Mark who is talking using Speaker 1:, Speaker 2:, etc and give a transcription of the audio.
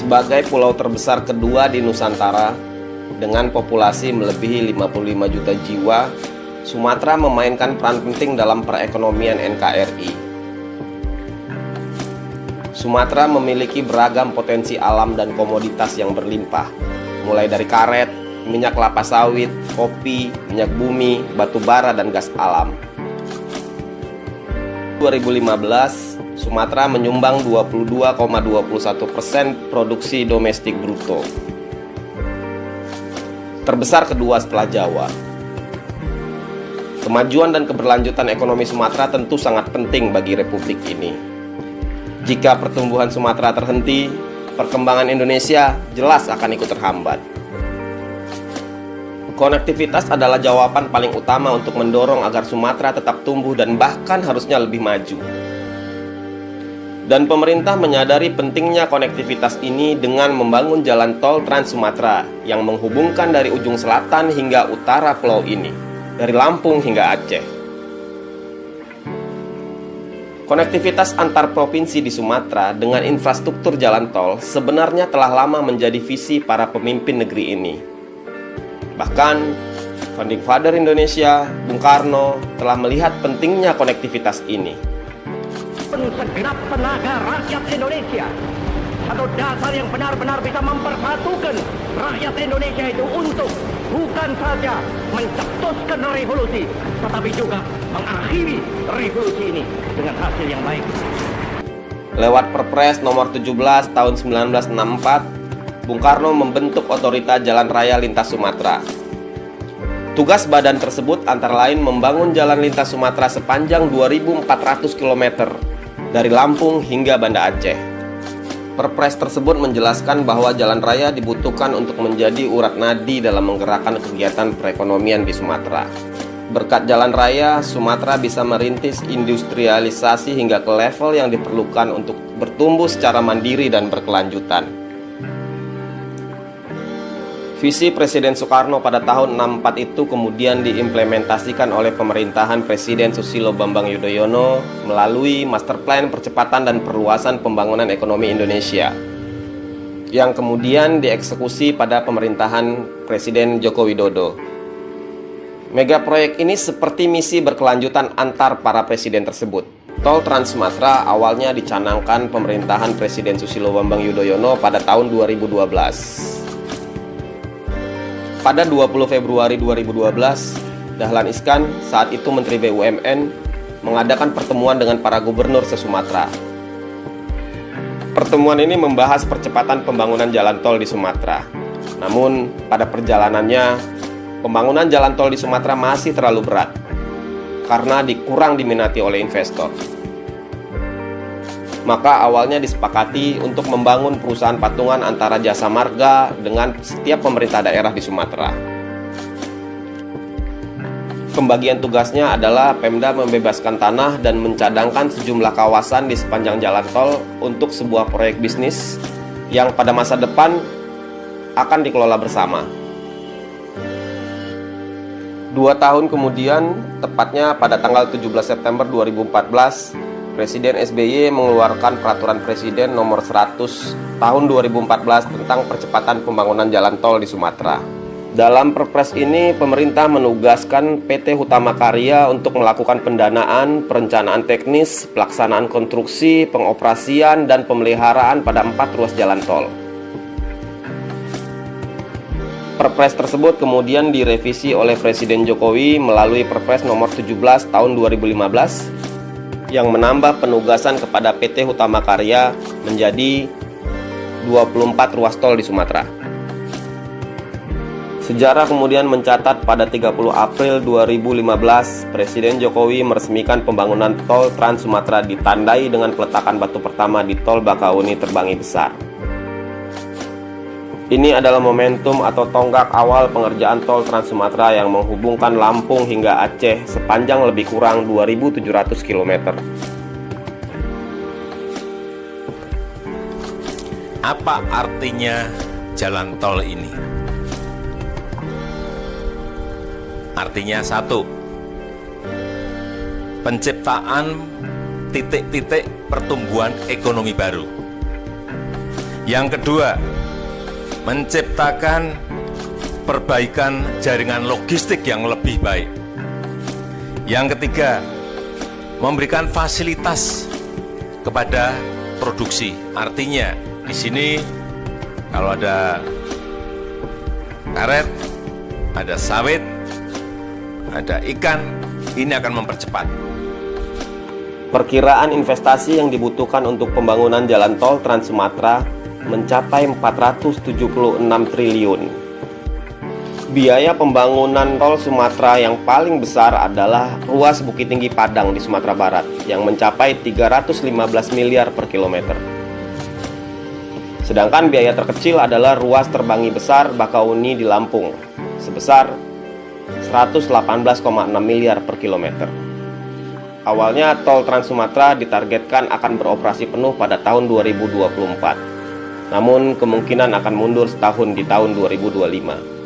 Speaker 1: Sebagai pulau terbesar kedua di Nusantara dengan populasi melebihi 55 juta jiwa, Sumatera memainkan peran penting dalam perekonomian NKRI. Sumatera memiliki beragam potensi alam dan komoditas yang berlimpah, mulai dari karet, minyak kelapa sawit, kopi, minyak bumi, batu bara, dan gas alam. 2015, Sumatera menyumbang 22,21% produksi domestik bruto, terbesar kedua setelah Jawa. Kemajuan dan keberlanjutan ekonomi Sumatera tentu sangat penting bagi republik ini. Jika pertumbuhan Sumatera terhenti, perkembangan Indonesia jelas akan ikut terhambat. Konektivitas adalah jawaban paling utama untuk mendorong agar Sumatera tetap tumbuh dan bahkan harusnya lebih maju. Dan pemerintah menyadari pentingnya konektivitas ini dengan membangun jalan tol Trans Sumatera yang menghubungkan dari ujung selatan hingga utara pulau ini, dari Lampung hingga Aceh. Konektivitas antar provinsi di Sumatera dengan infrastruktur jalan tol sebenarnya telah lama menjadi visi para pemimpin negeri ini. Bahkan, Founding Father Indonesia, Bung Karno, telah melihat pentingnya konektivitas ini.
Speaker 2: Segenap tenaga rakyat Indonesia, satu dasar yang benar-benar bisa mempersatukan rakyat Indonesia itu untuk bukan saja mencetuskan revolusi, tetapi juga mengakhiri revolusi ini dengan hasil yang baik.
Speaker 1: Lewat Perpres nomor 17 tahun 1964, Bung Karno membentuk Otorita Jalan Raya Lintas Sumatera. Tugas badan tersebut antara lain membangun jalan lintas Sumatera sepanjang 2.400 km dari Lampung hingga Banda Aceh. Perpres tersebut menjelaskan bahwa jalan raya dibutuhkan untuk menjadi urat nadi dalam menggerakkan kegiatan perekonomian di Sumatera. Berkat jalan raya, Sumatera bisa merintis industrialisasi hingga ke level yang diperlukan untuk bertumbuh secara mandiri dan berkelanjutan. Visi Presiden Soekarno pada tahun 64 itu kemudian diimplementasikan oleh pemerintahan Presiden Susilo Bambang Yudhoyono melalui Master Plan Percepatan dan Perluasan Pembangunan Ekonomi Indonesia yang kemudian dieksekusi pada pemerintahan Presiden Joko Widodo. Mega proyek ini seperti misi berkelanjutan antar para presiden tersebut. Tol Trans Sumatera awalnya dicanangkan pemerintahan Presiden Susilo Bambang Yudhoyono pada tahun 2012. Pada 20 Februari 2012, Dahlan Iskan, saat itu Menteri BUMN, mengadakan pertemuan dengan para gubernur se-Sumatera. Pertemuan ini membahas percepatan pembangunan jalan tol di Sumatera. Namun, pada perjalanannya, pembangunan jalan tol di Sumatera masih terlalu berat karena kurang diminati oleh investor. Maka awalnya disepakati untuk membangun perusahaan patungan antara Jasa Marga dengan setiap pemerintah daerah di Sumatera. Pembagian tugasnya adalah Pemda membebaskan tanah dan mencadangkan sejumlah kawasan di sepanjang jalan tol untuk sebuah proyek bisnis yang pada masa depan akan dikelola bersama. 2 tahun kemudian, tepatnya pada tanggal 17 September 2014, Presiden SBY mengeluarkan Peraturan Presiden Nomor 100 Tahun 2014 tentang percepatan pembangunan jalan tol di Sumatera. Dalam Perpres ini, pemerintah menugaskan PT Hutama Karya untuk melakukan pendanaan, perencanaan teknis, pelaksanaan konstruksi, pengoperasian, dan pemeliharaan pada 4 ruas jalan tol. Perpres tersebut kemudian direvisi oleh Presiden Jokowi melalui Perpres Nomor 17 Tahun 2015 yang menambah penugasan kepada PT Hutama Karya menjadi 24 ruas tol di Sumatera. Sejarah kemudian mencatat pada 30 April 2015, Presiden Jokowi meresmikan pembangunan tol Trans Sumatera ditandai dengan peletakan batu pertama di tol Bakahuni Terbangi Besar. Ini adalah momentum atau tonggak awal pengerjaan tol Trans Sumatera yang menghubungkan Lampung hingga Aceh sepanjang lebih kurang 2.700 km.
Speaker 3: Apa artinya jalan tol ini? Artinya satu, penciptaan titik-titik pertumbuhan ekonomi baru Yang kedua, menciptakan perbaikan jaringan logistik yang lebih baik. Yang ketiga, memberikan fasilitas kepada produksi. Artinya, di sini kalau ada karet, ada sawit, ada ikan, ini akan mempercepat.
Speaker 1: Perkiraan investasi yang dibutuhkan untuk pembangunan jalan tol Trans Sumatera mencapai 476 triliun. Biaya pembangunan tol Sumatera yang paling besar adalah ruas Bukit Tinggi Padang di Sumatera Barat yang mencapai 315 miliar per kilometer. Sedangkan biaya terkecil adalah ruas Terbangi Besar Bakauni di Lampung sebesar 118,6 miliar per kilometer. Awalnya tol Trans Sumatera ditargetkan akan beroperasi penuh pada tahun 2024. Namun kemungkinan akan mundur setahun di tahun 2025.